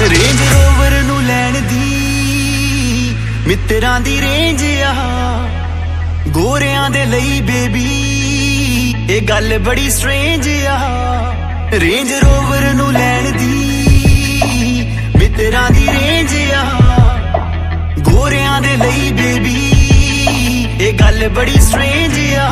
Range Rover ਨੂੰ ਲੈਣ ਦੀ ਮਿੱਤਰਾਂ ਦੀ ਰੇਂਜ ਆ, ਗੋਰਿਆਂ ਦੇ ਲਈ ਬੇਬੀ ਇਹ ਗੱਲ ਬੜੀ ਸਟ੍ਰੇਂਜ ਆ। ਰੇਂਜ ਰੋਵਰ ਨੂੰ ਲੈਣ ਦੀ ਮਿੱਤਰਾਂ ਦੀ ਰੇਂਜ ਆ, ਗੋਰਿਆਂ ਦੇ ਲਈ ਬੇਬੀ ਇਹ ਗੱਲ ਬੜੀ ਸਟ੍ਰੇਂਜ ਆ।